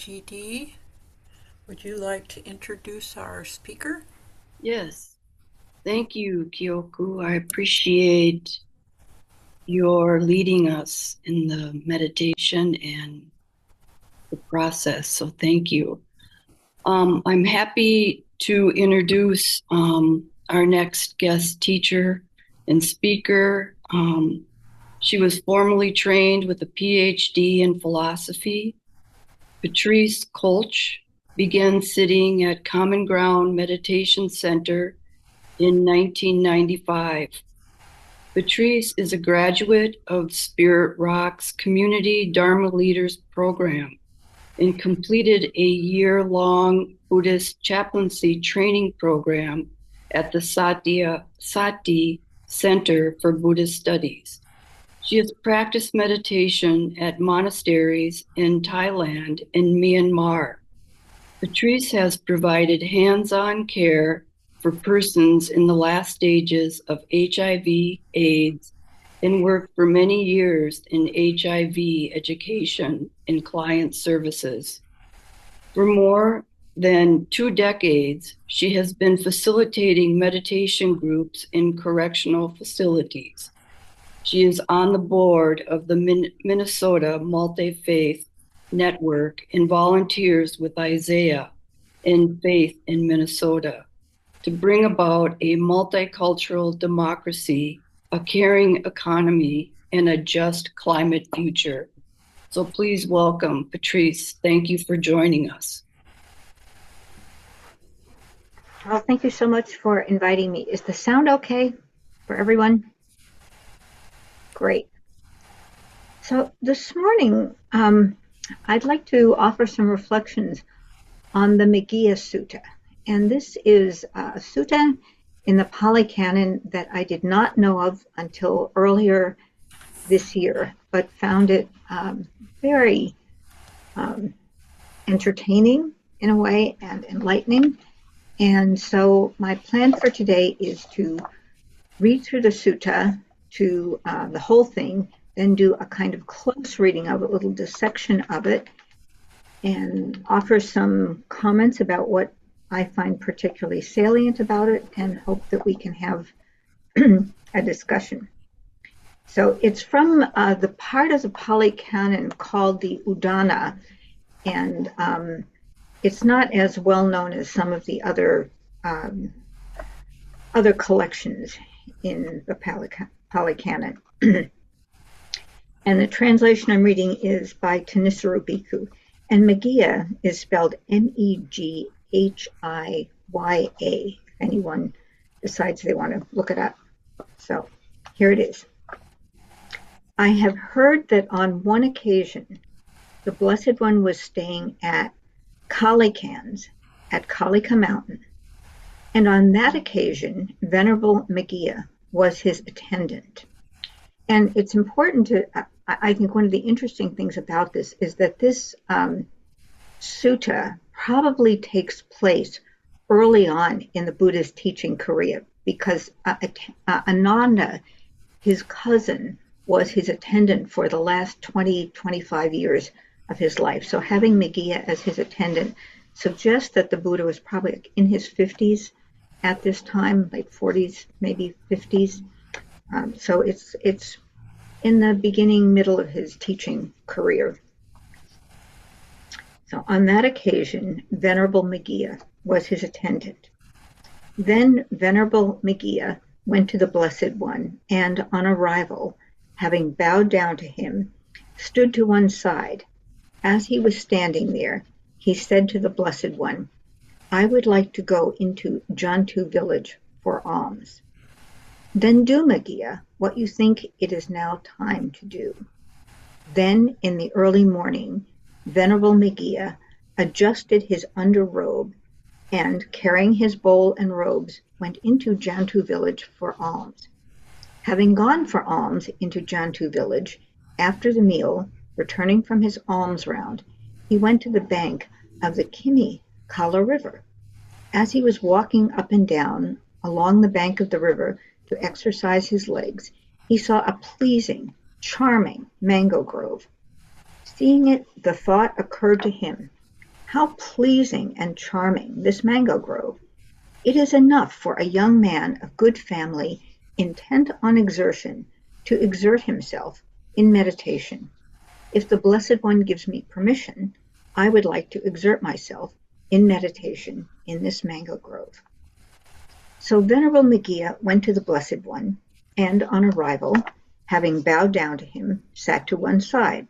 Ph.D. Would you like to introduce our speaker? Yes. Thank you, Kyoku. I appreciate your leading us in the meditation and the process. So thank you. I'm happy to introduce our next guest teacher and speaker. She was formally trained with a Ph.D. in philosophy. Patrice Koelsch began sitting at Common Ground Meditation Center in 1995. Patrice is a graduate of Spirit Rock's Community Dharma Leaders Program and completed a year-long Buddhist Chaplaincy Training Program at the Sati Center for Buddhist Studies. She has practiced meditation at monasteries in Thailand and Myanmar. Patrice has provided hands-on care for persons in the last stages of HIV/AIDS and worked for many years in HIV education and client services. For more than 2 decades, she has been facilitating meditation groups in correctional facilities. She is on the board of the Minnesota Multifaith Network and volunteers with Isaiah in Faith in Minnesota to bring about a multicultural democracy, a caring economy, and a just climate future. So please welcome Patrice. Thank you for joining us. Well, thank you so much for inviting me. Is the sound okay for everyone? Great. So this morning, I'd like to offer some reflections on the Megillah Sutta. And this is a sutta in the Pali Canon that I did not know of until earlier this year, but found it very entertaining in a way and enlightening. And so my plan for today is to read through the sutta to the whole thing, then do a kind of close reading of it, a little dissection of it, and offer some comments about what I find particularly salient about it, and hope that we can have a discussion. So it's from the part of the Pali Canon called the Udana, and it's not as well known as some of the other collections in the Pali Canon. And the translation I'm reading is by Thanissaro Bhikkhu, and Megillah is spelled Meghiya, if anyone decides they want to look it up. So here it is. I have heard that on one occasion, the Blessed One was staying at Kalikans at Kalika Mountain, and on that occasion, Venerable Megillah was his attendant. And it's important to, I think one of the interesting things about this is that this sutta probably takes place early on in the Buddhist teaching career, because Ananda, his cousin, was his attendant for the last 25 years of his life. So having Megillah as his attendant suggests that the Buddha was probably in his 50s at this time, like 40s, maybe 50s. So it's in the middle of his teaching career. So on that occasion, Venerable Megillah was his attendant. Then Venerable Megillah went to the Blessed One, and on arrival, having bowed down to him, stood to one side. As he was standing there, he said to the Blessed One, "I would like to go into Jantu village for alms." "Then do, Megillah, what you think it is now time to do." Then, in the early morning, Venerable Megillah adjusted his underrobe and, carrying his bowl and robes, went into Jantu village for alms. Having gone for alms into Jantu village, after the meal, returning from his alms round, he went to the bank of the Kimi Kala River. As he was walking up and down along the bank of the river to exercise his legs, he saw a pleasing, charming mango grove. Seeing it, the thought occurred to him, How pleasing and charming this mango grove! It is enough for a young man of good family, intent on exertion, to exert himself in meditation. If the Blessed One gives me permission, I would like to exert myself in meditation in this mango grove. So Venerable Megea went to the Blessed One, and on arrival, having bowed down to him, sat to one side.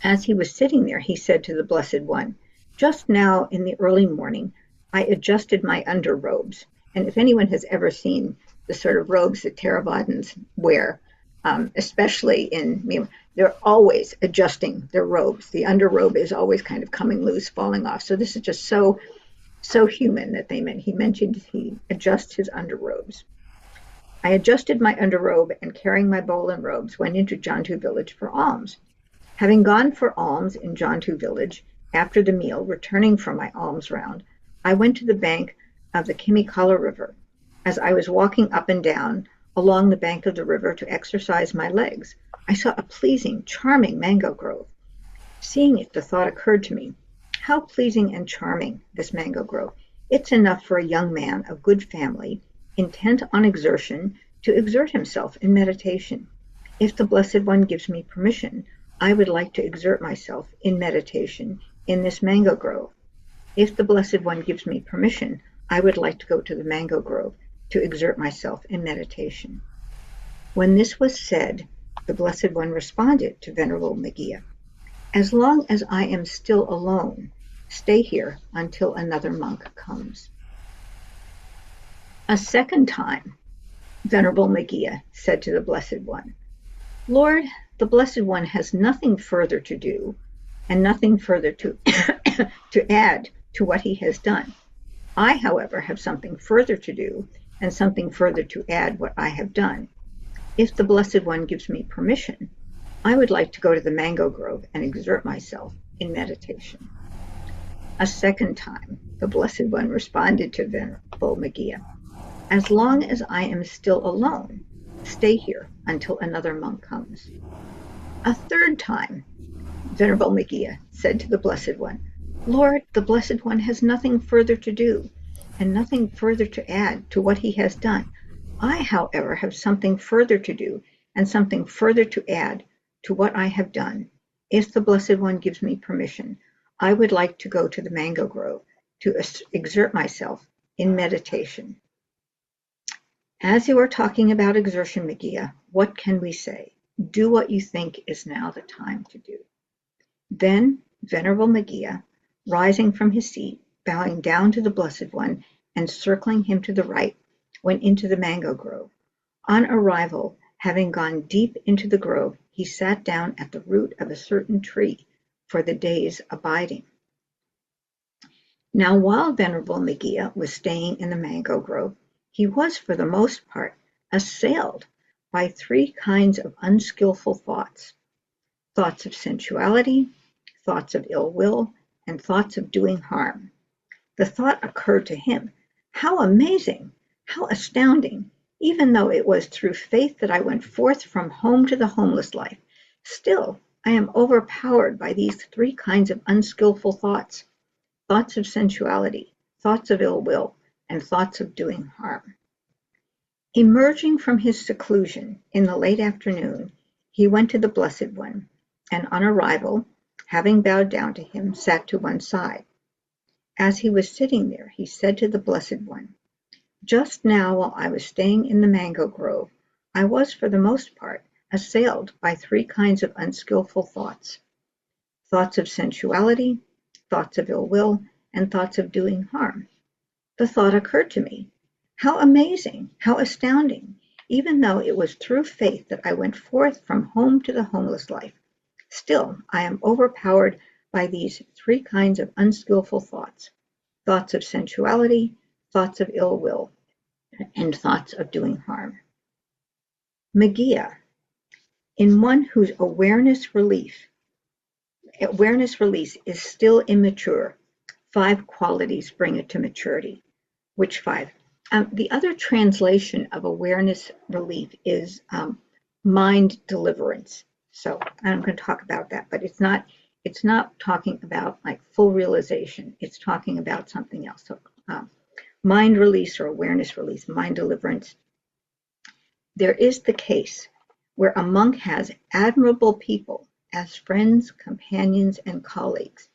As he was sitting there, he said to the Blessed One, "Just now in the early morning, I adjusted my underrobes." And if anyone has ever seen the sort of robes that Theravadins wear, especially in Myanmar, they're always adjusting their robes. The underrobe is always kind of coming loose, falling off. So this is just so human that he mentioned he adjusts his underrobes. I adjusted my underrobe and carrying my bowl and robes went into Jantu village for alms. Having gone for alms in Jantu village, after the meal, returning from my alms round, I went to the bank of the Kimikala River. As I was walking up and down along the bank of the river to exercise my legs, I saw a pleasing, charming mango grove. Seeing it, the thought occurred to me, how pleasing and charming this mango grove. It's enough for a young man of good family, intent on exertion, to exert himself in meditation. If the Blessed One gives me permission, I would like to exert myself in meditation in this mango grove. If the Blessed One gives me permission, I would like to go to the mango grove to exert myself in meditation. When this was said, the Blessed One responded to Venerable Megea, "As long as I am still alone, stay here until another monk comes." A second time, Venerable Megea said to the Blessed One, "Lord, the Blessed One has nothing further to do and nothing further to, to add to what he has done. I, however, have something further to do and something further to add what I have done. If the Blessed One gives me permission, I would like to go to the mango grove and exert myself in meditation." A second time, the Blessed One responded to Venerable Megea, "As long as I am still alone, stay here until another monk comes." A third time, Venerable Megea said to the Blessed One, "Lord, the Blessed One has nothing further to do and nothing further to add to what he has done. I, however, have something further to do and something further to add to what I have done. If the Blessed One gives me permission, I would like to go to the mango grove to exert myself in meditation." As you are talking about exertion, Megea, what can we say? Do what you think is now the time to do. Then Venerable Megea, rising from his seat, bowing down to the Blessed One, and circling him to the right, went into the mango grove. On arrival, having gone deep into the grove, he sat down at the root of a certain tree for the day's abiding. Now, while Venerable Megea was staying in the mango grove, he was, for the most part, assailed by three kinds of unskillful thoughts: thoughts of sensuality, thoughts of ill will, and thoughts of doing harm. The thought occurred to him, how amazing, how astounding, even though it was through faith that I went forth from home to the homeless life, still I am overpowered by these three kinds of unskillful thoughts: thoughts of sensuality, thoughts of ill will, and thoughts of doing harm. Emerging from his seclusion in the late afternoon, he went to the Blessed One, and on arrival, having bowed down to him, sat to one side. As he was sitting there, he said to the Blessed One, "Just now, while I was staying in the mango grove, I was, for the most part, assailed by three kinds of unskillful thoughts: thoughts of sensuality, thoughts of ill will, and thoughts of doing harm. The thought occurred to me, how amazing, how astounding, even though it was through faith that I went forth from home to the homeless life. Still, I am overpowered by these three kinds of unskillful thoughts: thoughts of sensuality, thoughts of ill will, and thoughts of doing harm." Megea, in one whose awareness release is still immature, 5 qualities bring it to maturity. Which 5? The other translation of awareness relief is mind deliverance. So I'm going to talk about that, but it's not It's not talking about like full realization. It's talking about something else. So mind release or awareness release, mind deliverance. There is the case where a monk has admirable people as friends, companions, and colleagues,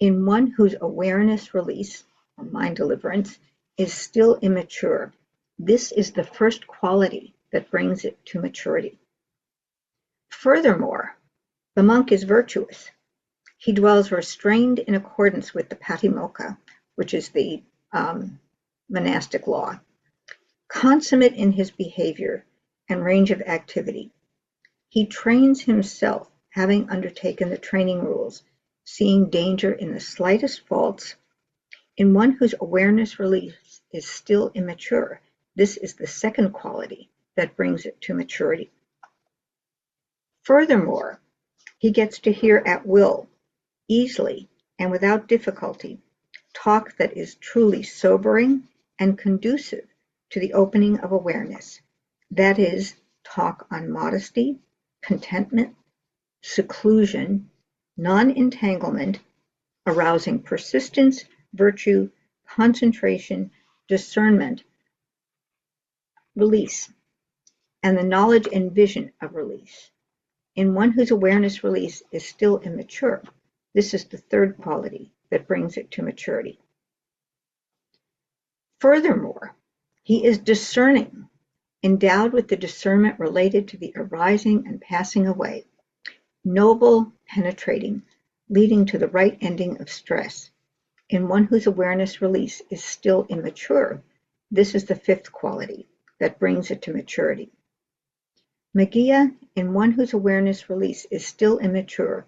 in one whose awareness release or mind deliverance is still immature. This is the first quality that brings it to maturity. Furthermore, the monk is virtuous. He dwells restrained in accordance with the patimokkha, which is the monastic law, consummate in his behavior and range of activity. He trains himself, having undertaken the training rules, seeing danger in the slightest faults. In one whose awareness release is still immature, this is the second quality that brings it to maturity. Furthermore, he gets to hear at will, easily, and without difficulty, talk that is truly sobering and conducive to the opening of awareness. That is, talk on modesty, contentment, seclusion, non-entanglement, arousing persistence, virtue, concentration, discernment, release, and the knowledge and vision of release. In one whose awareness release is still immature, this is the third quality that brings it to maturity. Furthermore, he is discerning, endowed with the discernment related to the arising and passing away, noble, penetrating, leading to the right ending of stress. In one whose awareness release is still immature, this is the fifth quality that brings it to maturity. Maggiya, in one whose awareness release is still immature,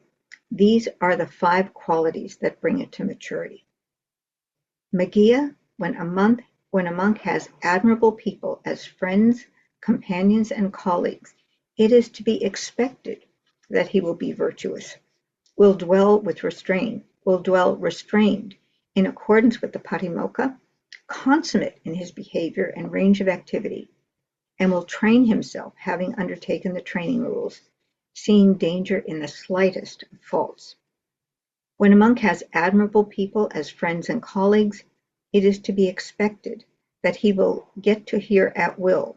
these are the 5 qualities that bring it to maturity. Maggiya, when a monk has admirable people as friends, companions, and colleagues, it is to be expected that he will be virtuous, will dwell restrained in accordance with the patimokkha, consummate in his behavior and range of activity, and will train himself, having undertaken the training rules, seeing danger in the slightest of faults. When a monk has admirable people as friends and colleagues, it is to be expected that he will get to hear at will,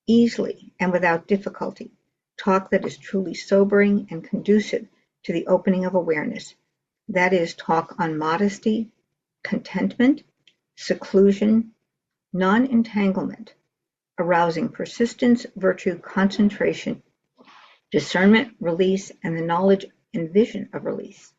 easily and without difficulty, talk that is truly sobering and conducive to the opening of awareness. That is, talk on modesty, contentment, seclusion, non-entanglement, arousing persistence, virtue, concentration, discernment, release, and the knowledge and vision of release.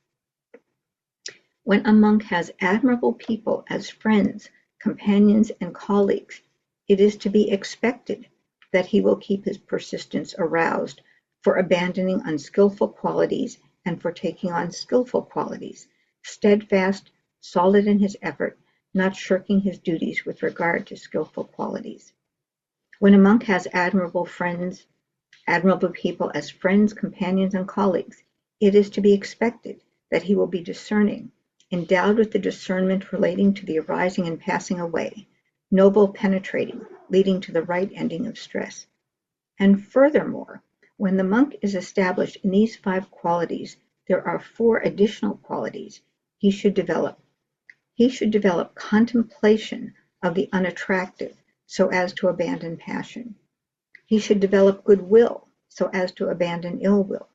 When a monk has admirable people as friends, companions, and colleagues, it is to be expected that he will keep his persistence aroused for abandoning unskillful qualities and for taking on skillful qualities, steadfast, solid in his effort, not shirking his duties with regard to skillful qualities. When a monk has admirable people as friends, companions, and colleagues, it is to be expected that he will be discerning, endowed with the discernment relating to the arising and passing away, noble, penetrating, leading to the right ending of stress. And furthermore, when the monk is established in these 5 qualities, there are 4 additional qualities he should develop. He should develop contemplation of the unattractive so as to abandon passion. He should develop goodwill so as to abandon ill will.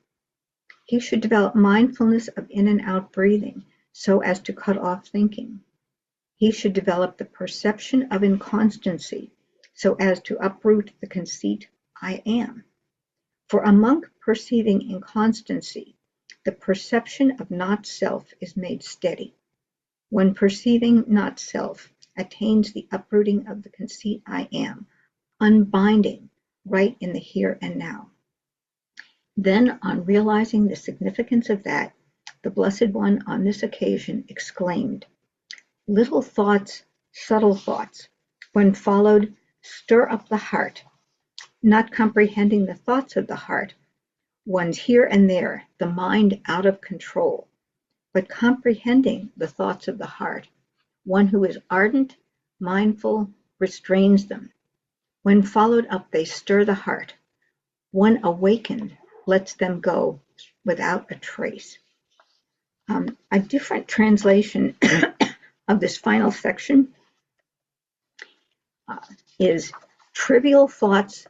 He should develop mindfulness of in and out breathing so as to cut off thinking. He should develop the perception of inconstancy so as to uproot the conceit, I am. For a monk perceiving inconstancy, the perception of not self is made steady. When perceiving not self attains the uprooting of the conceit, I am, unbinding right in the here and now. Then, on realizing the significance of that, the Blessed One on this occasion exclaimed, "Little thoughts, subtle thoughts, when followed, stir up the heart, not comprehending the thoughts of the heart, one's here and there, the mind out of control, but comprehending the thoughts of the heart, one who is ardent, mindful, restrains them. When followed up, they stir the heart. One awakened lets them go without a trace." A different translation of this final section is trivial thoughts,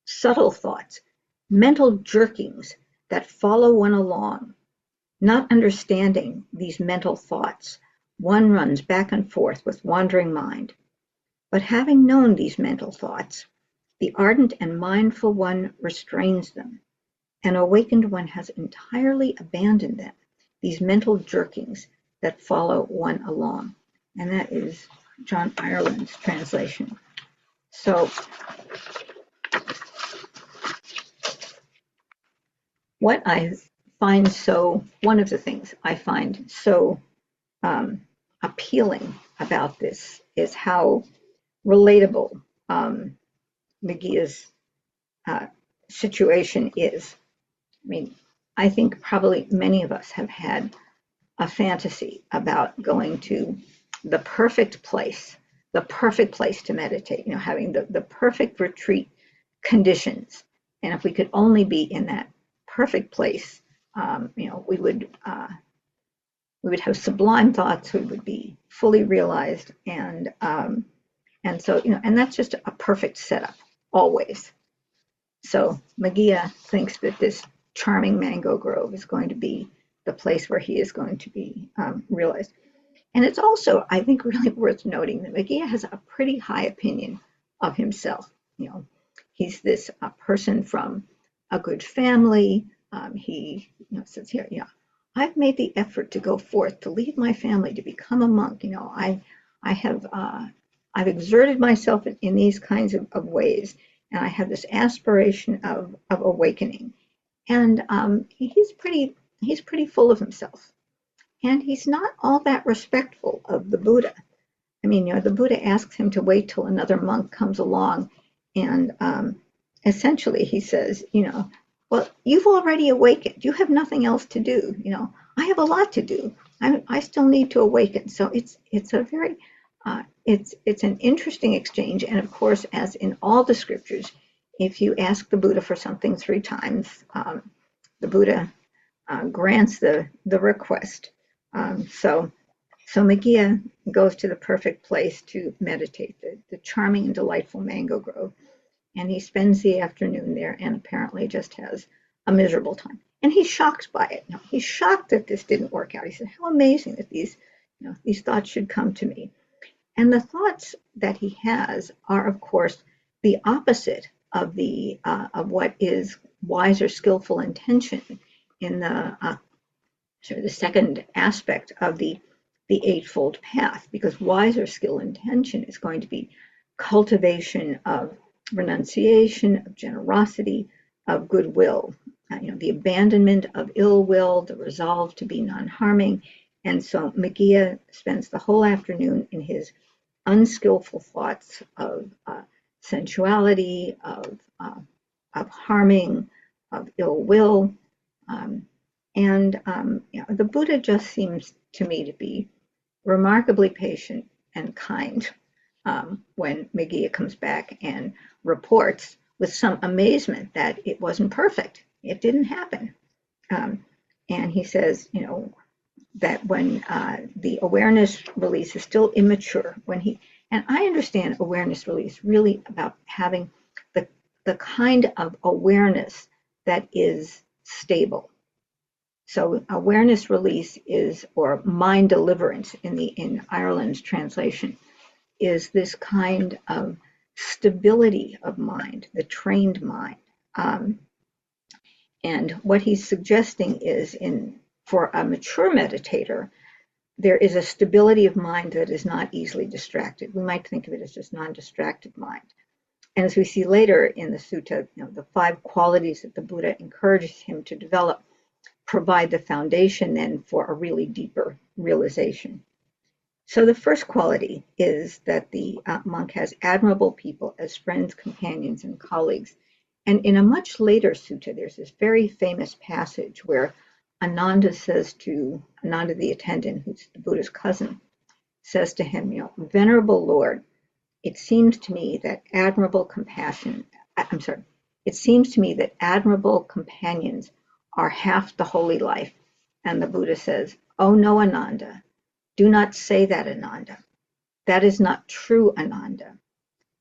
subtle thoughts, mental jerkings that follow one along. Not understanding these mental thoughts, one runs back and forth with wandering mind. But having known these mental thoughts, the ardent and mindful one restrains them. An awakened one has entirely abandoned them, these mental jerkings that follow one along. And that is John Ireland's translation. So what I find one of the things I find so appealing about this is how relatable Megia's situation is. I mean, I think probably many of us have had a fantasy about going to the perfect place to meditate, having the perfect retreat conditions. And if we could only be in that perfect place, we would have sublime thoughts, we would be fully realized, and so, and that's just a perfect setup, always. So Megia thinks that this charming mango grove is going to be the place where he is going to be realized. And it's also, I think, really worth noting that Megia has a pretty high opinion of himself. He's this person from a good family. He says here, I've made the effort to go forth, to lead my family, to become a monk. I've exerted myself in these kinds of ways, and I have this aspiration of awakening. And he's pretty full of himself, and he's not all that respectful of the Buddha. I mean, the Buddha asks him to wait till another monk comes along, and essentially he says, well, you've already awakened. You have nothing else to do. I have a lot to do. I still need to awaken. So it's a very it's an interesting exchange. And of course, as in all the scriptures, if you ask the Buddha for something 3 times, the Buddha grants the request. So Megia goes to the perfect place to meditate, the charming and delightful mango grove. And he spends the afternoon there and apparently just has a miserable time. And he's shocked by it. He's shocked that this didn't work out. He said, how amazing that these thoughts should come to me. And the thoughts that he has are, of course, the opposite of what is wise or skillful intention in the second aspect of the Eightfold Path, because wise or skillful intention is going to be cultivation of renunciation, of generosity, of goodwill, the abandonment of ill will, the resolve to be non-harming. And so Megia spends the whole afternoon in his unskillful thoughts of sensuality, of harming, of ill will. The Buddha just seems to me to be remarkably patient and kind when Megia comes back and reports with some amazement that it wasn't perfect. It didn't happen. And he says, that when the awareness release is still immature, and I understand awareness release really about having the kind of awareness that is stable. So awareness release is, or mind deliverance in Ireland's translation, is this kind of stability of mind, the trained mind. And what he's suggesting is for a mature meditator, there is a stability of mind that is not easily distracted. We might think of it as just non-distracted mind. And as we see later in the sutta, the 5 qualities that the Buddha encourages him to develop provide the foundation then for a really deeper realization. So the first quality is that the monk has admirable people as friends, companions, and colleagues. And in a much later sutta, there's this very famous passage where Ananda says to Ananda the attendant, who's the Buddha's cousin, says to him, Venerable Lord, it seems to me that admirable companions are half the holy life. And the Buddha says, Oh no, Ananda, do not say that, Ananda. That is not true, Ananda.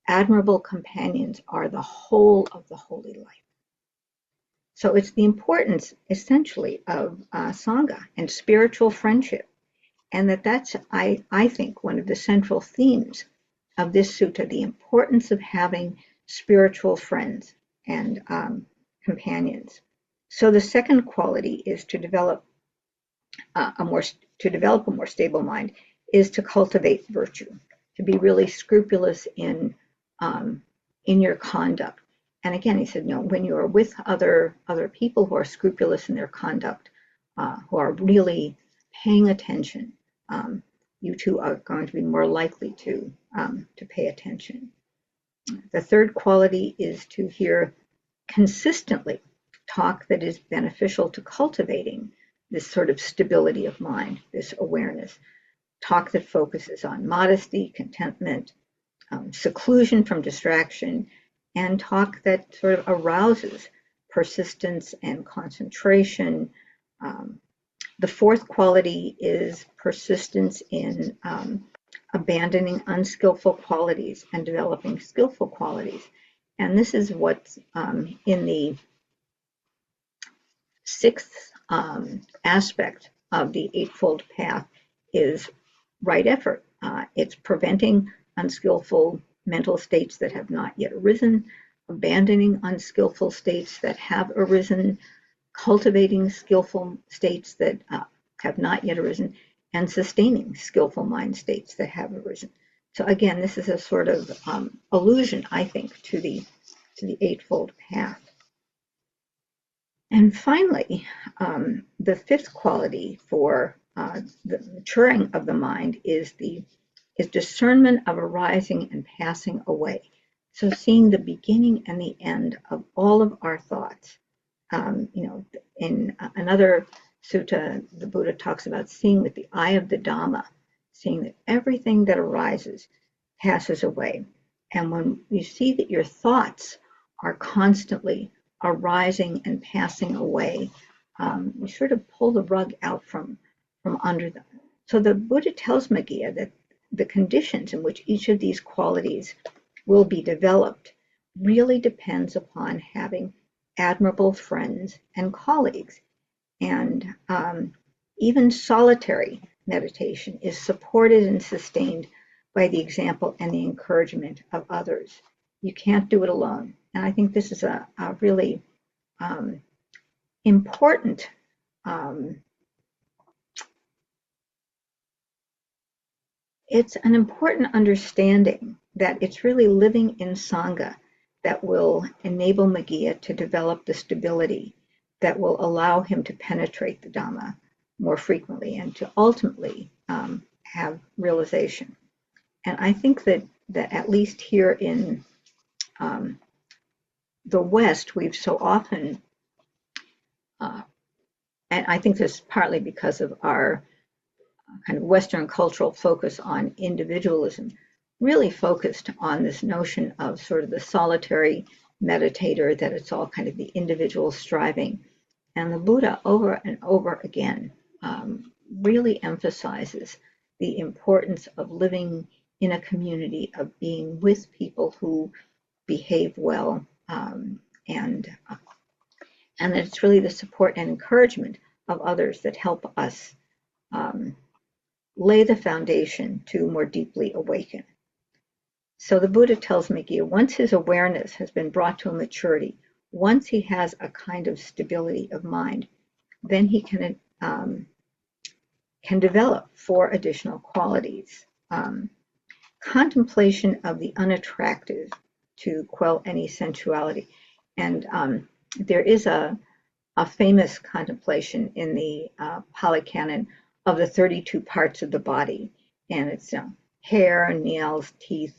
Admirable companions are the whole of the holy life. So it's the importance, essentially, of Sangha and spiritual friendship. And that's, I think, one of the central themes of this sutta, the importance of having spiritual friends and companions. So the second quality is to develop a more stable mind, is to cultivate virtue, to be really scrupulous in your conduct. And again, he said, when you are with other people who are scrupulous in their conduct, who are really paying attention, you too are going to be more likely to pay attention. The third quality is to hear consistently talk that is beneficial to cultivating this sort of stability of mind, this awareness. Talk that focuses on modesty, contentment, seclusion from distraction, and talk that sort of arouses persistence and concentration. The fourth quality is persistence in abandoning unskillful qualities and developing skillful qualities. And this is what's in the sixth aspect of the Eightfold Path is right effort. It's preventing unskillful mental states that have not yet arisen, abandoning unskillful states that have arisen, cultivating skillful states that have not yet arisen, and sustaining skillful mind states that have arisen. So again, this is a sort of allusion, I think, to the Eightfold Path. And finally, the fifth quality for the maturing of the mind is discernment of arising and passing away. So seeing the beginning and the end of all of our thoughts. In another sutta, the Buddha talks about seeing with the eye of the Dharma, seeing that everything that arises passes away. And when you see that your thoughts are constantly arising and passing away, you sort of pull the rug out from under them. So the Buddha tells Maggia that the conditions in which each of these qualities will be developed really depends upon having admirable friends and colleagues. And even solitary meditation is supported and sustained by the example and the encouragement of others. You can't do it alone. And I think this is a really important it's an important understanding that it's really living in Sangha that will enable Maggia to develop the stability that will allow him to penetrate the Dhamma more frequently and to ultimately have realization. And I think that at least here in the West, we've so often, and I think this is partly because of our kind of Western cultural focus on individualism, really focused on this notion of sort of the solitary meditator, that it's all kind of the individual striving. And the Buddha over and over again really emphasizes the importance of living in a community, of being with people who behave well, and that it's really the support and encouragement of others that help us lay the foundation to more deeply awaken. So the Buddha tells Maggia, once his awareness has been brought to a maturity, once he has a kind of stability of mind, then he can develop four additional qualities. Contemplation of the unattractive to quell any sensuality. And there is a famous contemplation in the Pali Canon of the 32 parts of the body. And it's hair, nails, teeth,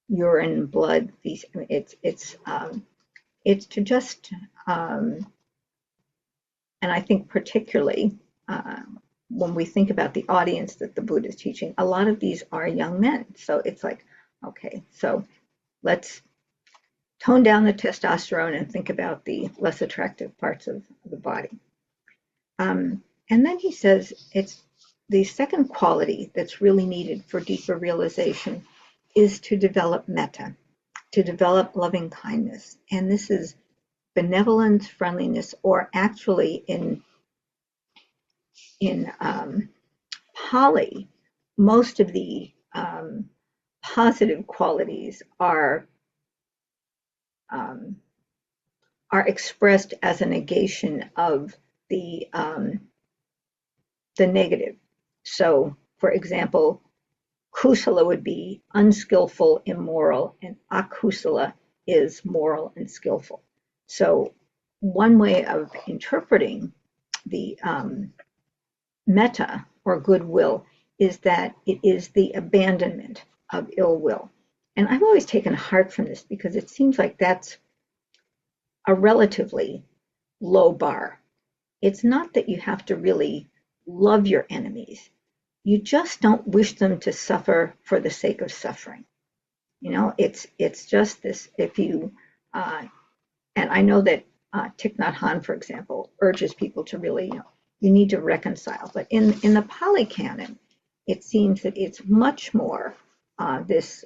urine, blood. It's to just, and I think particularly when we think about the audience that the Buddha is teaching, a lot of these are young men. So it's like, okay, so let's tone down the testosterone and think about the less attractive parts of the body. And then he says it's the second quality that's really needed for deeper realization is to develop metta, to develop loving kindness. And this is benevolence, friendliness, or actually in Pali, most of the positive qualities are expressed as a negation of the negative. So, for example, kusala would be unskillful, immoral, and akusala is moral and skillful. So, one way of interpreting the metta or goodwill is that it is the abandonment of ill will. And I've always taken heart from this because it seems like that's a relatively low bar. It's not that you have to really love your enemies. You just don't wish them to suffer for the sake of suffering. You know, it's just this. If you and I know that Thich Nhat Hanh, for example, urges people to really, you need to reconcile. But in the Pali Canon, it seems that it's much more this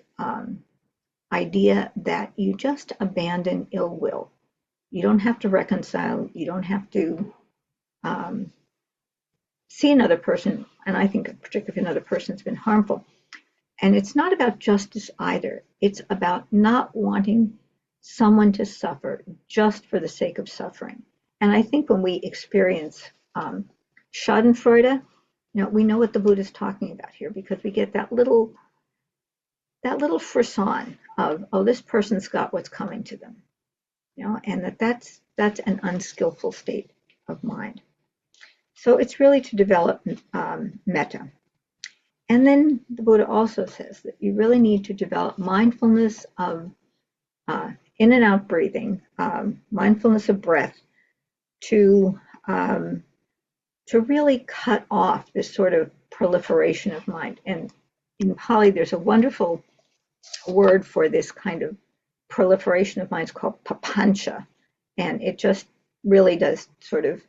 idea that you just abandon ill will. You don't have to reconcile. You don't have to see another person, and I think particularly if another person's been harmful. And it's not about justice either. It's about not wanting someone to suffer just for the sake of suffering. And I think when we experience Schadenfreude, we know what the Buddha is talking about here because we get that little frisson of, oh, this person's got what's coming to them, and that's an unskillful state of mind. So it's really to develop metta. And then the Buddha also says that you really need to develop mindfulness of in and out breathing, mindfulness of breath, to really cut off this sort of proliferation of mind. And in Pali, there's a wonderful word for this kind of proliferation of mind. It's called papancha, and it just really does sort of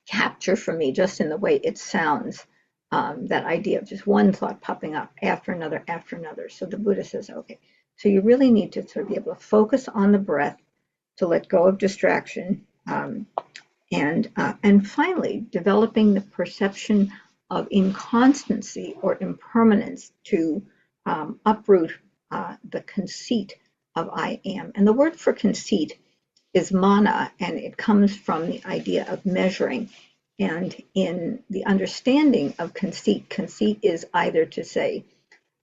capture for me, just in the way it sounds, that idea of just one thought popping up after another after another. So the Buddha says, okay, so you really need to sort of be able to focus on the breath, to let go of distraction, and finally developing the perception of inconstancy or impermanence to uproot the conceit of I am. And the word for conceit is mana, and it comes from the idea of measuring. And in the understanding of conceit, conceit is either to say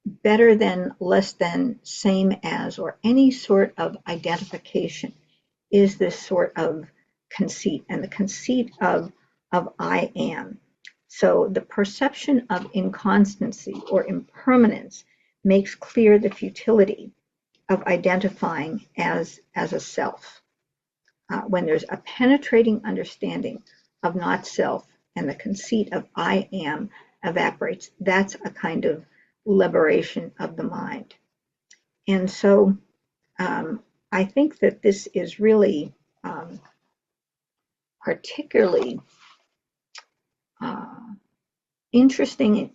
better than, less than, same as, or any sort of identification is this sort of conceit, and the conceit of I am. So the perception of inconstancy or impermanence makes clear the futility of identifying as a self. When there's a penetrating understanding of not self and the conceit of I am evaporates, that's a kind of liberation of the mind. And so I think that this is really particularly interesting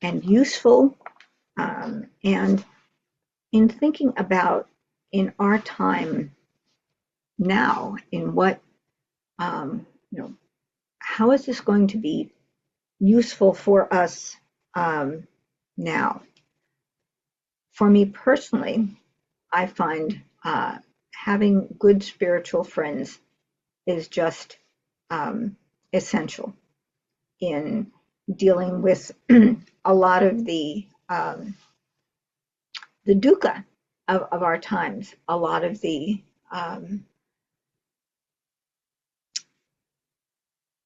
and useful, and in thinking about in our time now, in what how is this going to be useful for us now? For me personally, I find having good spiritual friends is just essential in dealing with a lot of the dukkha of our times, a lot of the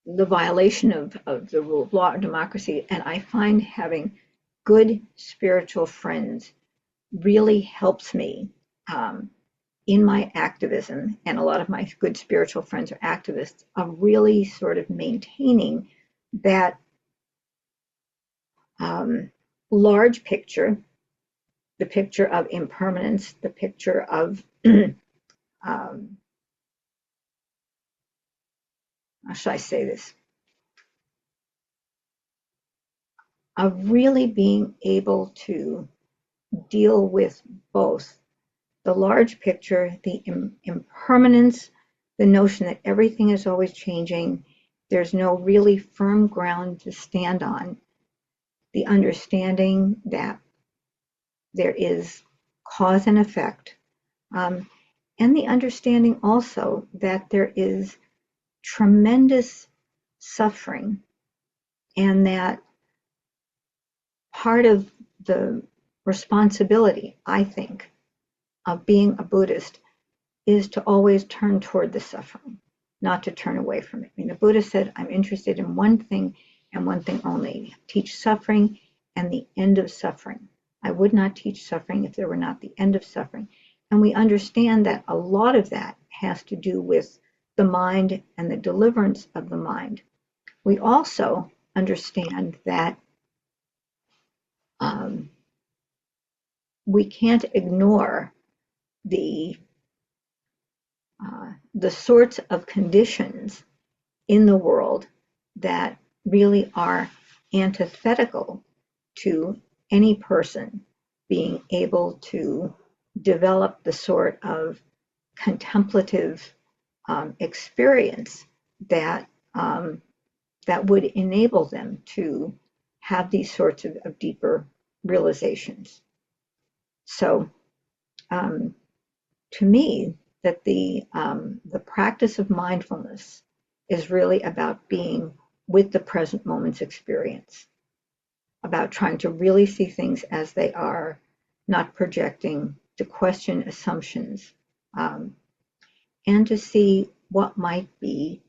violation of the rule of law or democracy. And I find having good spiritual friends really helps me in my activism. And a lot of my good spiritual friends are activists, of really sort of maintaining that large picture, the picture of impermanence, the picture of how should I say this? Of really being able to deal with both the large picture, the impermanence, the notion that everything is always changing, there's no really firm ground to stand on, the understanding that there is cause and effect, and the understanding also that there is tremendous suffering, and that part of the responsibility, I think, of being a Buddhist is to always turn toward the suffering, not to turn away from it. I mean, the Buddha said, I'm interested in one thing and one thing only: teach suffering and the end of suffering. I would not teach suffering if there were not the end of suffering. And we understand that a lot of that has to do with the mind and the deliverance of the mind. We also understand that we can't ignore the sorts of conditions in the world that really are antithetical to any person being able to develop the sort of contemplative experience that that would enable them to have these sorts of deeper realizations. So, to me, that the practice of mindfulness is really about being with the present moment's experience, about trying to really see things as they are, not projecting, to question assumptions, and to see what might be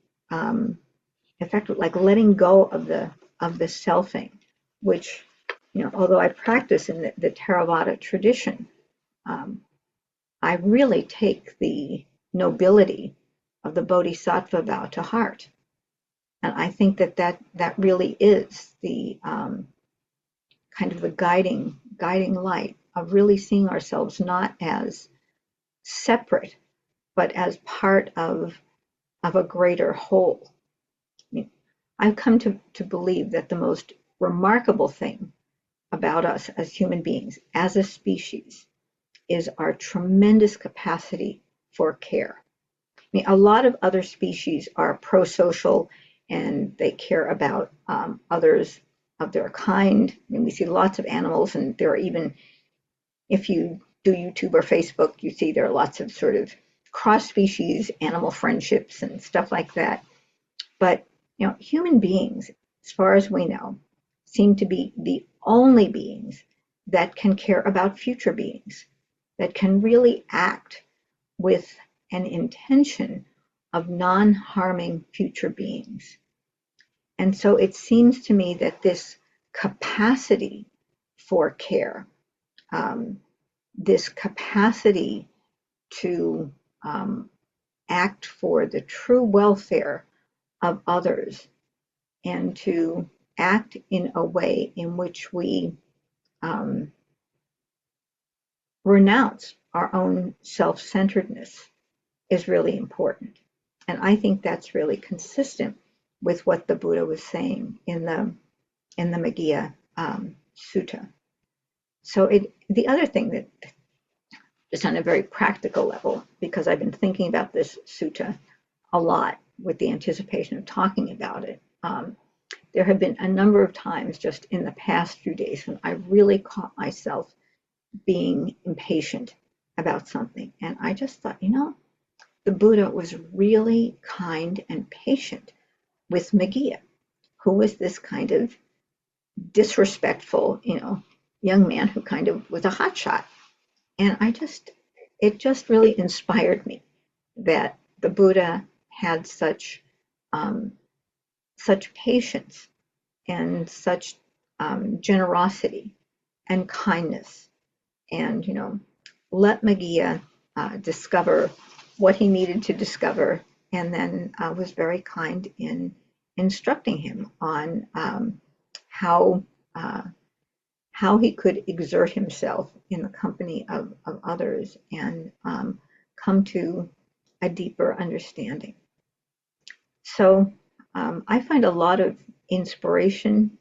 effective, like letting go of the selfing, which, although I practice in the Theravada tradition, I really take the nobility of the Bodhisattva vow to heart. And I think that really is the kind of the guiding light of really seeing ourselves not as separate, but as part of a greater whole. I mean, I've come to believe that the most remarkable thing about us as human beings, as a species, is our tremendous capacity for care. I mean, a lot of other species are pro-social and they care about others of their kind. I mean, we see lots of animals, and there are even, if you do YouTube or Facebook, you see there are lots of sort of cross-species animal friendships and stuff like that. But, human beings, as far as we know, seem to be the only beings that can care about future beings, that can really act with an intention of non-harming future beings. And so it seems to me that this capacity for care, this capacity to act for the true welfare of others, and to act in a way in which we renounce our own self-centeredness, is really important. And I think that's really consistent with what the Buddha was saying in the Maggia Sutta. So the other thing that, just on a very practical level, because I've been thinking about this sutta a lot with the anticipation of talking about it, there have been a number of times just in the past few days when I really caught myself being impatient about something. And I just thought, the Buddha was really kind and patient with Maggia, who was this kind of disrespectful, young man who kind of was a hotshot. And it just really inspired me that the Buddha had such patience and such generosity and kindness, and let Maggia discover what he needed to discover, and then was very kind in instructing him on how he could exert himself in the company of others and come to a deeper understanding. So I find a lot of inspiration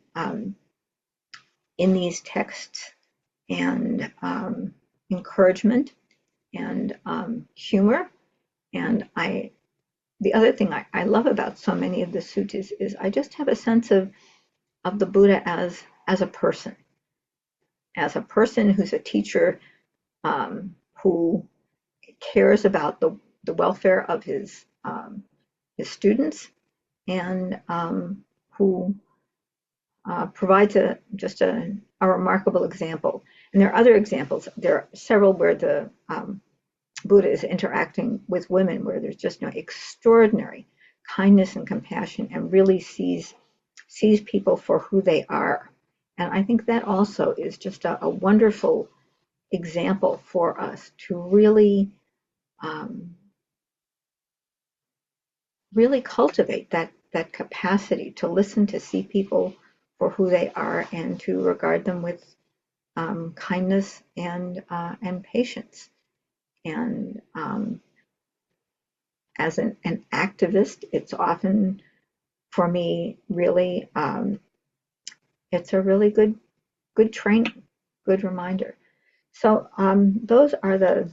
in these texts and encouragement and humor. And the other thing I love about so many of the suttas is I just have a sense of the Buddha as a person, who's a teacher, who cares about the welfare of his students, and who provides just a remarkable example. And there are other examples. There are several where the Buddha is interacting with women, where there's just extraordinary kindness and compassion, and really sees people for who they are. And I think that also is just a wonderful example for us to really really cultivate that capacity to listen, to see people for who they are, and to regard them with kindness and patience. And as an activist, it's often, for me, really, it's a really good training, good reminder. So those are the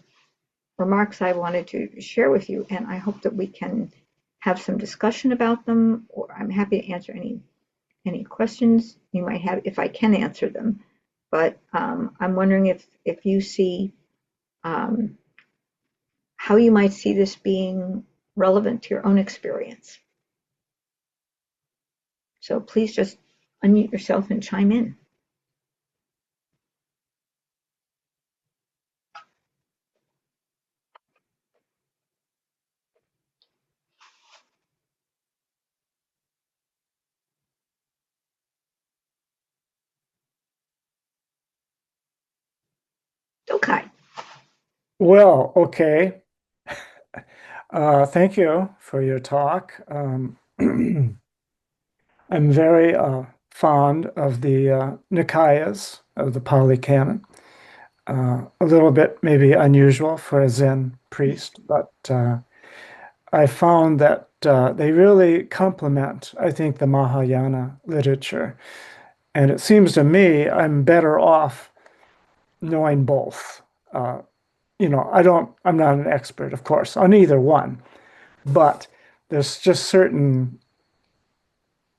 remarks I wanted to share with you, and I hope that we can have some discussion about them, or I'm happy to answer any questions you might have if I can answer them. But I'm wondering if you see how you might see this being relevant to your own experience. So please just unmute yourself and chime in. Okay. Well, okay. Thank you for your talk. I'm very fond of the Nikayas of the Pali Canon. A little bit maybe unusual for a Zen priest, but I found that they really complement, I think, the Mahayana literature. And it seems to me I'm better off knowing both. I'm not an expert, of course, on either one, but there's just certain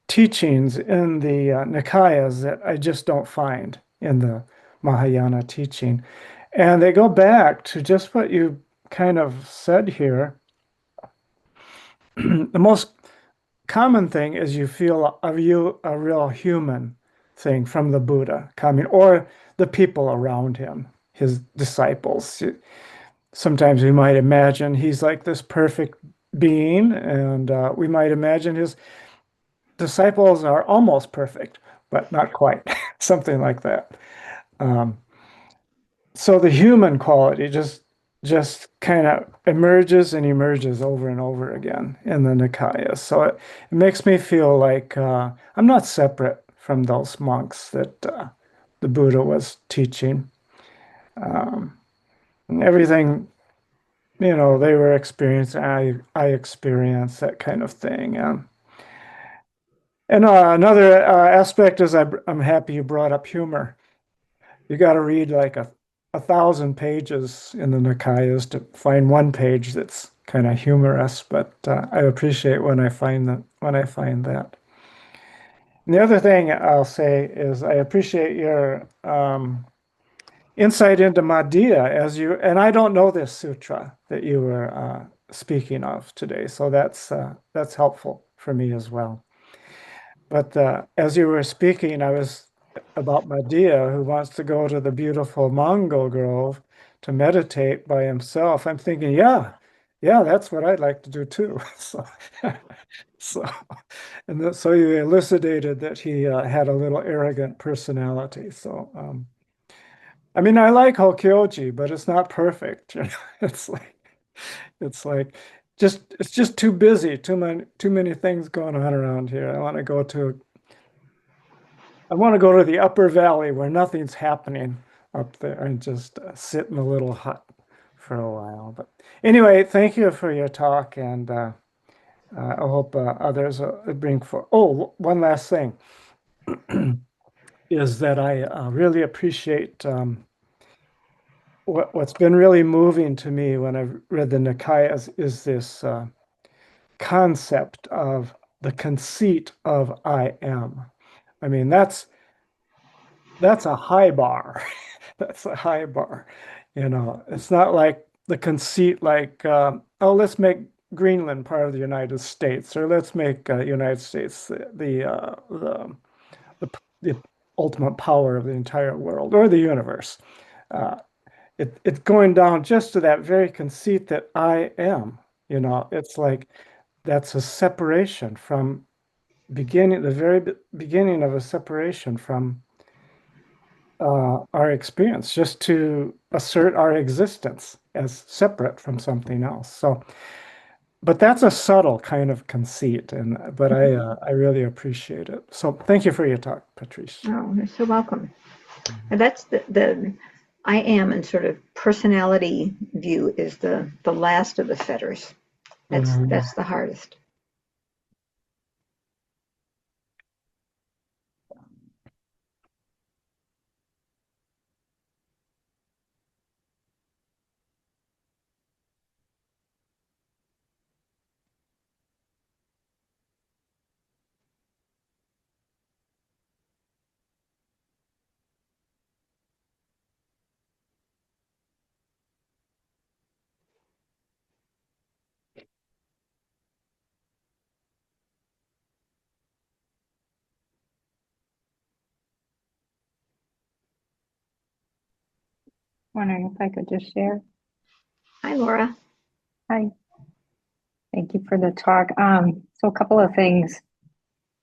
teachings in the Nikayas that I just don't find in the Mahayana teaching. And they go back to just what you kind of said here. The most common thing is you feel a real human thing from the Buddha coming, or the people around him, his disciples. Sometimes we might imagine he's like this perfect being, and we might imagine his disciples are almost perfect, but not quite, something like that. So the human quality just kind of emerges and emerges over and over again in the Nikayas. So it makes me feel like I'm not separate from those monks that the Buddha was teaching. And everything, they were experiencing, I experienced that kind of thing. And another aspect is I'm happy you brought up humor. You got to read like a 1,000 pages in the Nikayas to find one page that's kind of humorous, but I appreciate when I find that. And the other thing I'll say is I appreciate your insight into Madhya and I don't know this sutra that you were speaking of today, so that's helpful for me as well. But as you were speaking, I was about Madhya, who wants to go to the beautiful mango grove to meditate by himself. I'm thinking, yeah, that's what I'd like to do too. So, so you elucidated that he had a little arrogant personality. So, I mean, I like Hokyoji, but it's not perfect. It's like it's just too busy, too many things going on around here. I want to go to the upper valley where nothing's happening up there and just sit in a little hut for a while. But anyway, thank you for your talk, and I hope others bring for. Oh, one last thing is that I really appreciate what's been really moving to me when I've read the Nikayas is this concept of the conceit of I am. I mean, that's a high bar. That's a high bar. It's not like the conceit, like, oh, let's make Greenland part of the United States, or let's make United States the ultimate power of the entire world or the universe. Uh, it's going down just to that very conceit that I am. It's like that's a separation from the very beginning of a separation from our experience, just to assert our existence as separate from something else. So, but that's a subtle kind of conceit, but I really appreciate it. So, thank you for your talk, Patrice. Oh, you're so welcome. And that's the I am and sort of personality view is the last of the fetters. That's the hardest. Wondering if I could just share. Hi, Laura. Hi, thank you for the talk. So a couple of things.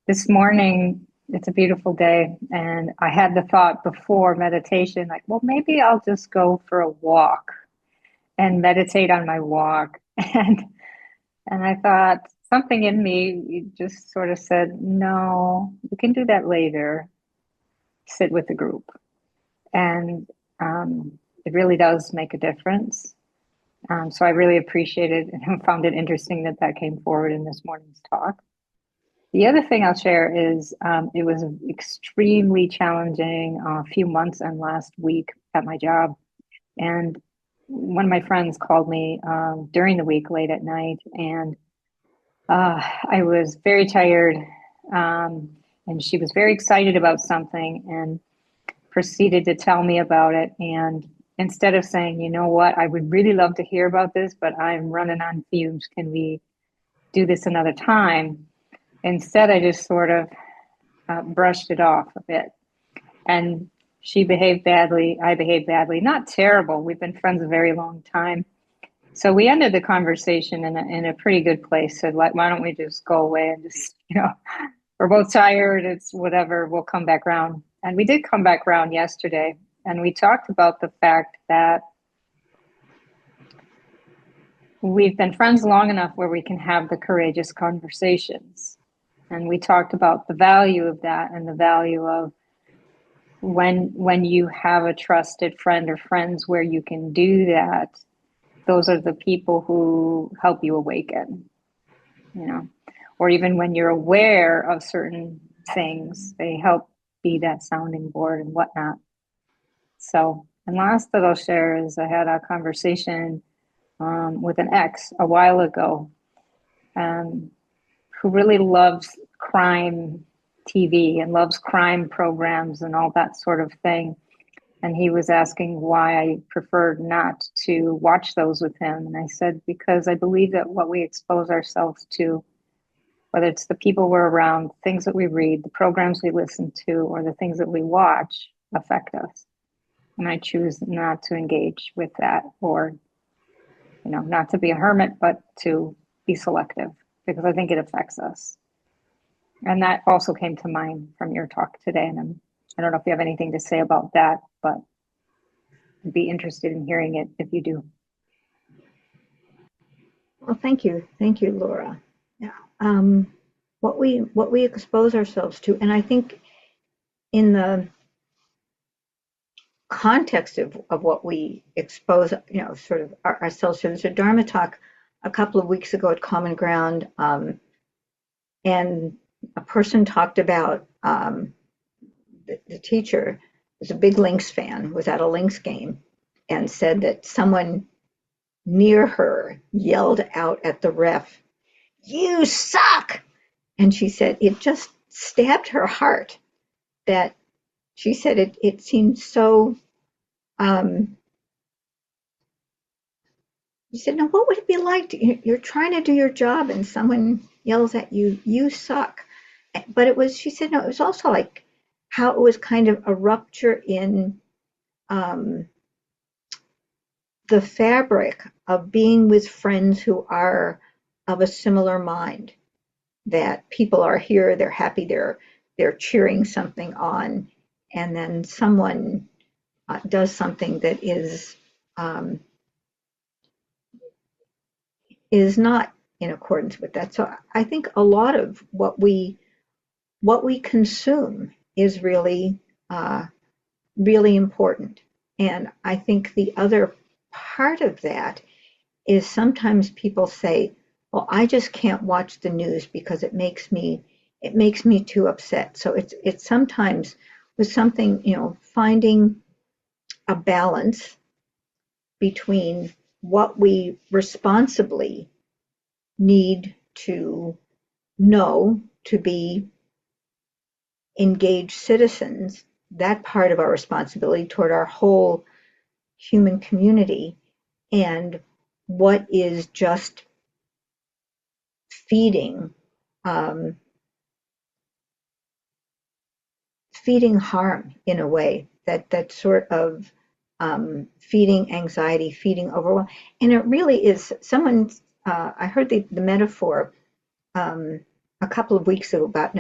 This morning, it's a beautiful day, and I had the thought before meditation, like, well, maybe I'll just go for a walk and meditate on my walk. And I thought something in me just sort of said, no, you can do that later. Sit with the group. And it really does make a difference. So I really appreciated and found it interesting that that came forward in this morning's talk. The other thing I'll share is it was extremely challenging a few months and last week at my job. And one of my friends called me during the week late at night, and I was very tired. And she was very excited about something and proceeded to tell me about it. And instead of saying, you know what, I would really love to hear about this, but I'm running on fumes. Can we do this another time? Instead, I just sort of brushed it off a bit. And she behaved badly. I behaved badly. Not terrible. We've been friends a very long time. So we ended the conversation in a pretty good place. Said, like, why don't we just go away and just, we're both tired. It's whatever. We'll come back around. And we did come back around yesterday. And we talked about the fact that we've been friends long enough where we can have the courageous conversations. And we talked about the value of that and the value of when you have a trusted friend or friends where you can do that, those are the people who help you awaken, or even when you're aware of certain things, they help be that sounding board and whatnot. So, and last that I'll share is I had a conversation with an ex a while ago who really loves crime TV and loves crime programs and all that sort of thing. And he was asking why I preferred not to watch those with him. And I said, because I believe that what we expose ourselves to, whether it's the people we're around, things that we read, the programs we listen to, or the things that we watch, affect us. And I choose not to engage with that, or, not to be a hermit, but to be selective, because I think it affects us. And that also came to mind from your talk today. And I don't know if you have anything to say about that, but I'd be interested in hearing it if you do. Well, thank you, Laura. Yeah. What we expose ourselves to, and I think in the context of what we expose, sort of ourselves to. There's a Dharma talk a couple of weeks ago at Common Ground, and a person talked about the teacher was a big Lynx fan, was at a Lynx game, and said that someone near her yelled out at the ref, "You suck!" And she said it just stabbed her heart. That she said it seemed so. You said, "No, what would it be like? You're trying to do your job, and someone yells at you, 'You suck.'" But it was. She said, no, it was also like how it was kind of a rupture in the fabric of being with friends who are of a similar mind. That people are here, they're happy, they're cheering something on, and then someone does something that is not in accordance with that. So I think a lot of what we consume is really really important. And I think the other part of that is sometimes people say, "Well, I just can't watch the news because it makes me too upset." So it's sometimes with something, finding a balance between what we responsibly need to know to be engaged citizens, that part of our responsibility toward our whole human community, and what is just feeding feeding harm in a way, that sort of feeding anxiety, feeding overwhelm. And it really is. Someone I heard the metaphor a couple of weeks ago about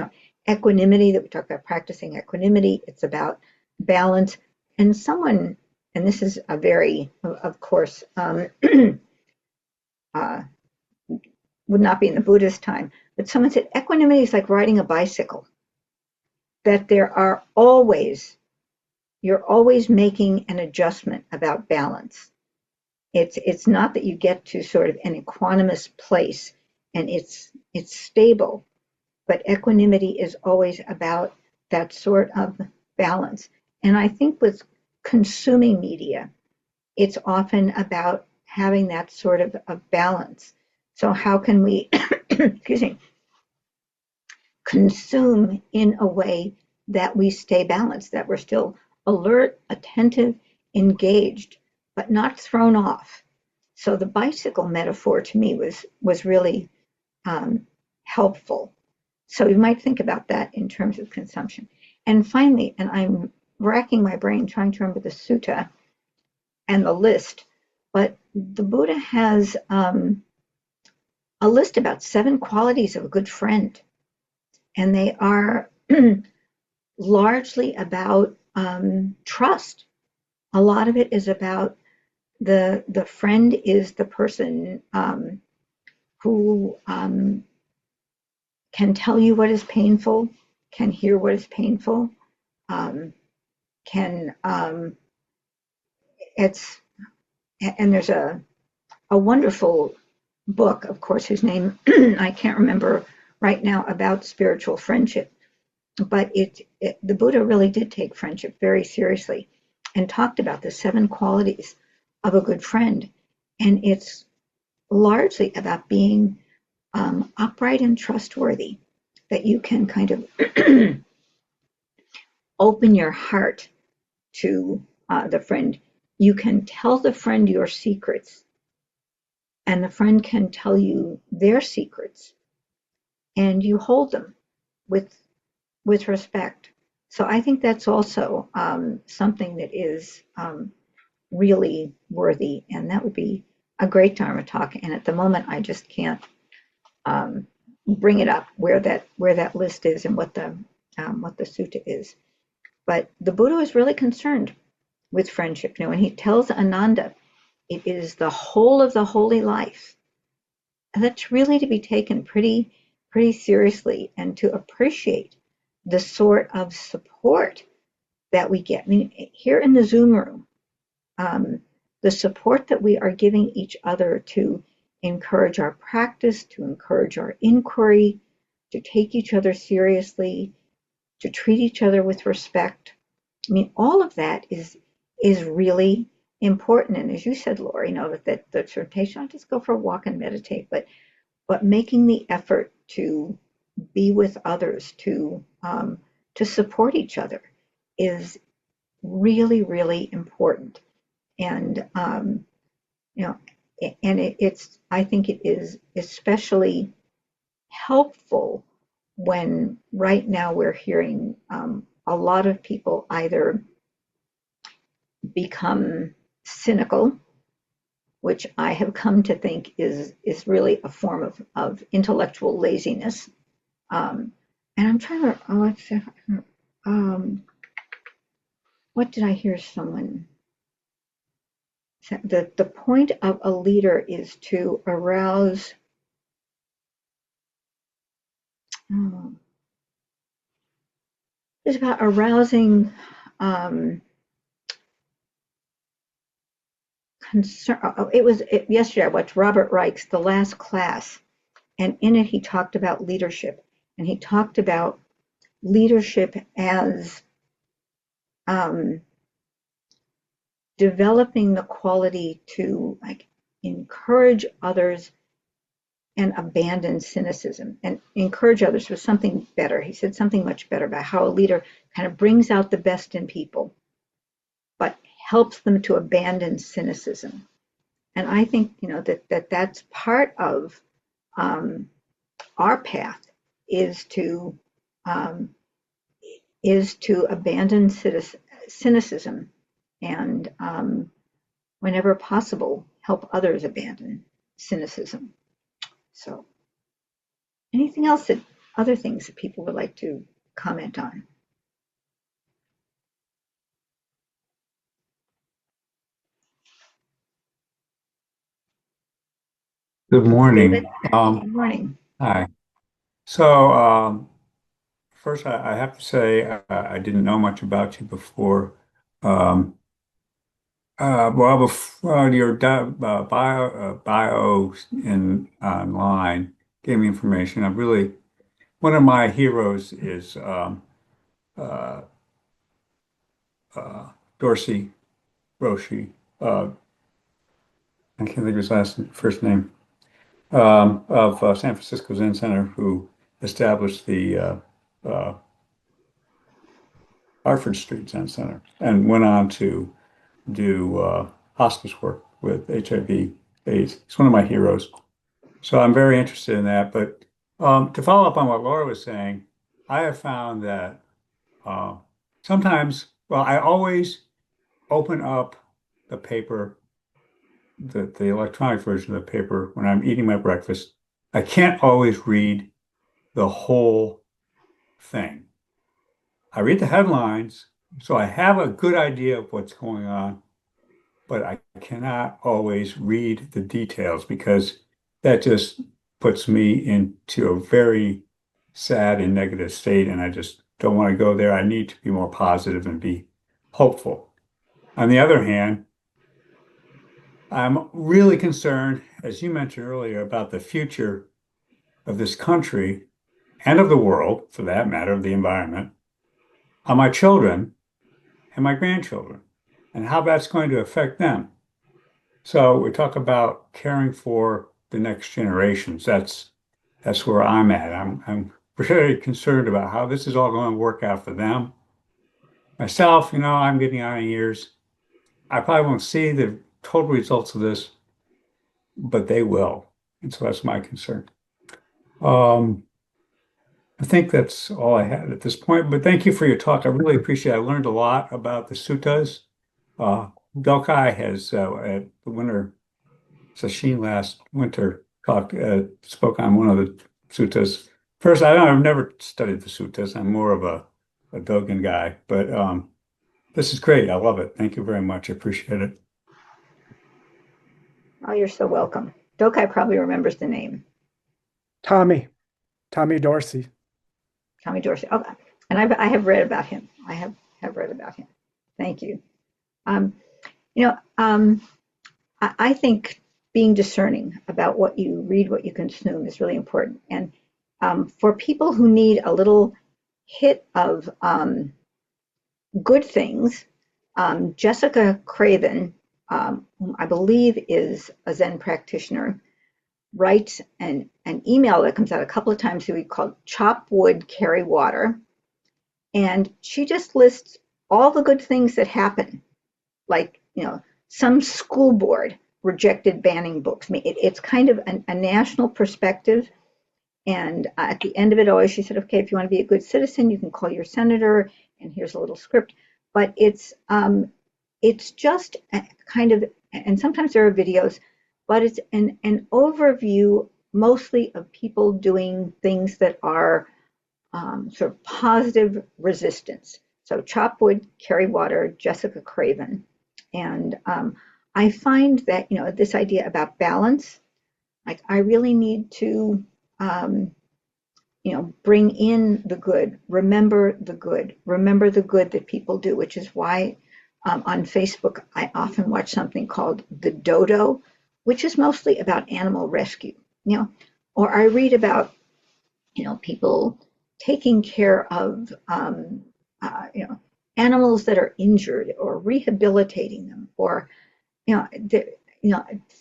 equanimity, that we talk about practicing equanimity. It's about balance. And someone, and this is a very, of course, would not be in the Buddhist time, but someone said equanimity is like riding a bicycle. That you're always making an adjustment about balance. It's not that you get to sort of an equanimous place and it's stable, but equanimity is always about that sort of balance. And I think with consuming media, it's often about having that sort of balance. So how can we, excuse me, consume in a way that we stay balanced, that we're still alert, attentive, engaged, but not thrown off. So the bicycle metaphor to me was really helpful. So you might think about that in terms of consumption. And finally, and I'm racking my brain trying to remember the sutta and the list, but the Buddha has a list about 7 qualities of a good friend. And they are largely about trust. A lot of it is about the friend is the person who can tell you what is painful, can hear what is painful, can it's and there's a wonderful book, of course, whose name I can't remember right now, about spiritual friendship. But the Buddha really did take friendship very seriously and talked about the 7 qualities of a good friend. And it's largely about being upright and trustworthy, that you can kind of open your heart to the friend. You can tell the friend your secrets, and the friend can tell you their secrets, and you hold them with respect. So I think that's also something that is really worthy, and that would be a great Dharma talk. And at the moment, I just can't bring it up where that list is and what the sutta is. But the Buddha was really concerned with friendship. When he tells Ananda, it is the whole of the holy life. And that's really to be taken pretty seriously, and to appreciate the sort of support that we get. I mean, here in the Zoom room, the support that we are giving each other to encourage our practice, to encourage our inquiry, to take each other seriously, to treat each other with respect. I mean, all of that is really important. And as you said, Laura, that the meditation, not just go for a walk and meditate, but making the effort to be with others, to support each other, is really, really important. And it's I think it is especially helpful when right now we're hearing a lot of people either become cynical, which I have come to think is really a form of intellectual laziness. And I'm trying to, what did I hear someone say? The point of a leader is to arouse, it's about arousing concern. Yesterday I watched Robert Reich's The Last Class, and in it he talked about leadership, and he talked about leadership as developing the quality to encourage others and abandon cynicism, and encourage others for something better. He said something much better about how a leader kind of brings out the best in people, but helps them to abandon cynicism. And I think that's part of our path, is to abandon cynicism, and whenever possible, help others abandon cynicism. So, anything else other things that people would like to comment on? Good morning. Good morning. Hi. So, first, I have to say I didn't know much about you before. Before your bio in online gave me information. One of my heroes is uh, Dorsey Roshi. I can't think of his first name. Of San Francisco Zen Center, who established the uh, Hartford Street Zen Center and went on to do hospice work with HIV/AIDS. He's one of my heroes. So I'm very interested in that. But to follow up on what Laura was saying, I have found that uh, sometimes, well, I always open up the paper, the electronic version of the paper when I'm eating my breakfast. I can't always read the whole thing. I read the headlines, so I have a good idea of what's going on, but I cannot always read the details because that just puts me into a very sad and negative state, and I just don't want to go there. I need to be more positive and be hopeful. On the other hand, I'm really concerned, as you mentioned earlier, about the future of this country and of the world, for that matter, of the environment, on my children and my grandchildren, and how that's going to affect them. So we talk about caring for the next generations. That's where I'm at. I'm very concerned about how this is all going to work out for them. Myself, I'm getting on in years. I probably won't see the total results of this, but they will. And so that's my concern. I think that's all I had at this point, but thank you for your talk. I really appreciate it. I learned a lot about the suttas. Delkai has, at the winter session last winter, spoke on one of the suttas. First, I've never studied the suttas. I'm more of a Dogen guy, but this is great. I love it. Thank you very much. I appreciate it. Oh, you're so welcome. Dokai probably remembers the name. Tommy Dorsey. Tommy Dorsey. Oh, and I have read about him. I have read about him. Thank you. I think being discerning about what you read, what you consume is really important. And for people who need a little hit of good things, Jessica Craven, whom I believe is a Zen practitioner, writes an email that comes out a couple of times a week called Chop Wood, Carry Water. And she just lists all the good things that happen, like, some school board rejected banning books. I mean, it's kind of a national perspective. And at the end of it always, she said, okay, if you want to be a good citizen, you can call your senator, and here's a little script. But it's just a kind of, and sometimes there are videos, but it's an overview mostly of people doing things that are sort of positive resistance. So Chop Wood, Carry Water, Jessica Craven. And I find that, this idea about balance, like I really need to, bring in the good, remember the good that people do, which is why on Facebook, I often watch something called The Dodo, which is mostly about animal rescue, or I read about, people taking care of, animals that are injured or rehabilitating them, or,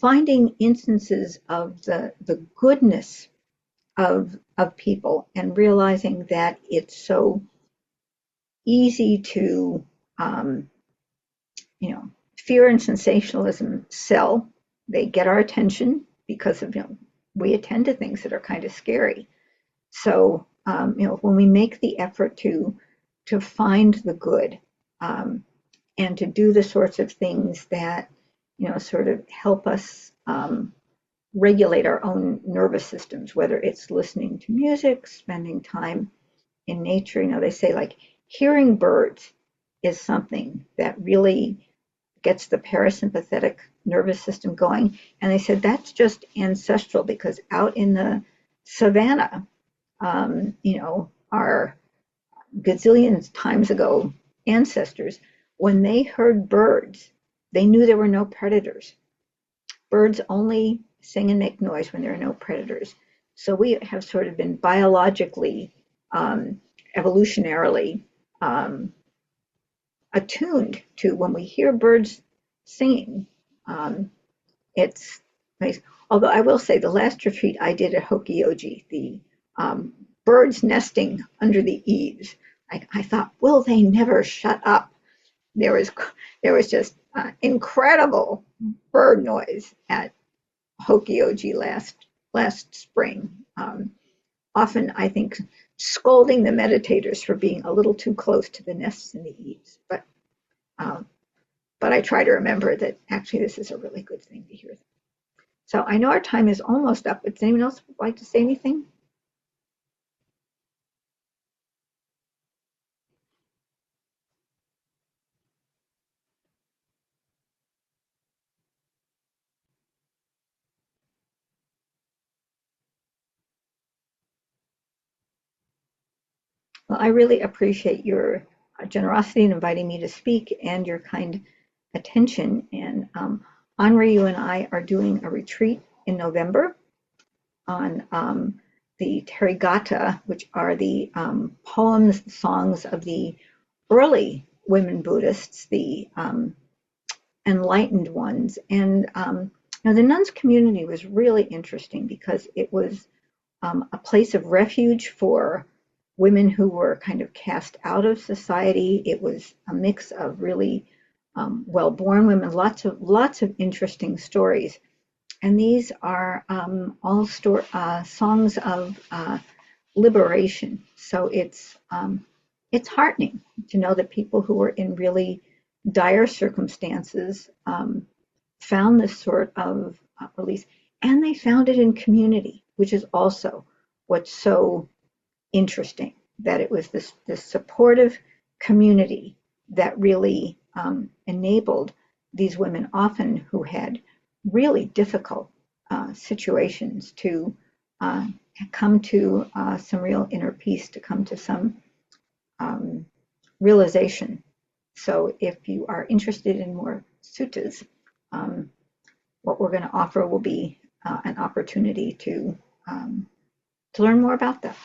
finding instances of the goodness of people and realizing that it's so easy to, fear and sensationalism sell. They get our attention because of, we attend to things that are kind of scary. So, when we make the effort to find the good, and to do the sorts of things that, sort of help us regulate our own nervous systems, whether it's listening to music, spending time in nature. They say like hearing birds is something that really gets the parasympathetic nervous system going. And they said that's just ancestral because out in the savannah, our gazillions times ago ancestors, when they heard birds, they knew there were no predators. Birds only sing and make noise when there are no predators. So we have sort of been biologically, evolutionarily attuned to when we hear birds singing. It's nice. Although I will say the last retreat I did at Hokioji, the birds nesting under the eaves, I thought, will they never shut up? There was just incredible bird noise at Hokioji last spring. Often, I think, scolding the meditators for being a little too close to the nests in the eaves. But I try to remember that actually this is a really good thing to hear. So I know our time is almost up, but does anyone else like to say anything? Well, I really appreciate your generosity in inviting me to speak and your kind attention. And Henri, you and I are doing a retreat in November on the Therigatha, which are the poems, the songs of the early women Buddhists, the enlightened ones. And the nuns community was really interesting because it was a place of refuge for women who were kind of cast out of society. It was a mix of really well-born women, lots of interesting stories. And these are all songs of liberation. So it's heartening to know that people who were in really dire circumstances found this sort of release, and they found it in community, which is also what's so interesting, that it was this supportive community that really enabled these women, often who had really difficult situations, to come to some real inner peace, to come to some realization. So if you are interested in more suttas, what we're going to offer will be an opportunity to learn more about that.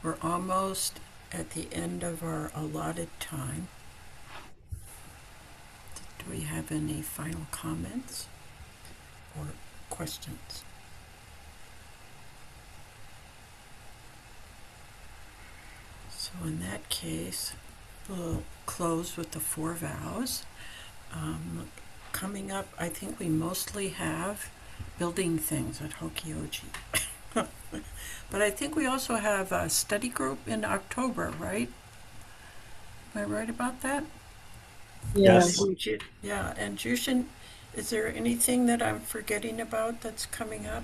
We're almost at the end of our allotted time. Do we have any final comments or questions? So in that case, we'll close with the 4 vows. Coming up, I think we mostly have building things at Hokioji. But I think we also have a study group in October, right? Am I right about that? Yes. Yeah, and Jushin, is there anything that I'm forgetting about that's coming up?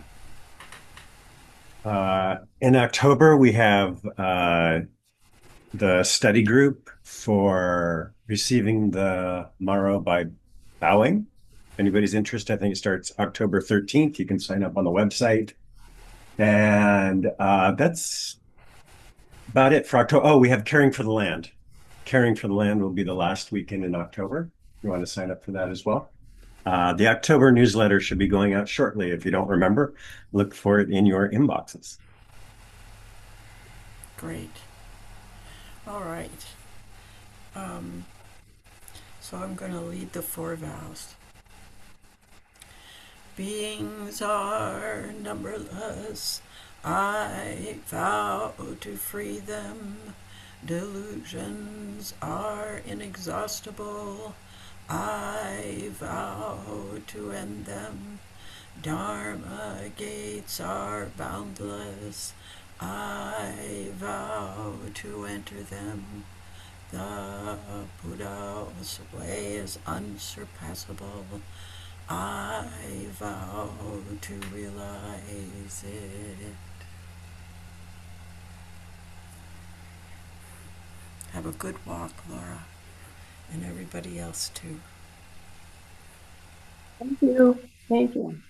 In October, we have the study group for receiving the Maro by bowing. If anybody's interested, I think it starts October 13th. You can sign up on the website. And that's about it for October. Oh, we have Caring for the Land. Caring for the Land will be the last weekend in October. You want to sign up for that as well. The October newsletter should be going out shortly. If you don't remember, look for it in your inboxes. Great. All right. So I'm going to lead the 4 vows. Beings are numberless. I vow to free them. Delusions are inexhaustible. I vow to end them. Dharma gates are boundless. I vow to enter them. The Buddha's way is unsurpassable. I vow to realize it. Have a good walk, Laura, and everybody else too. Thank you. Thank you.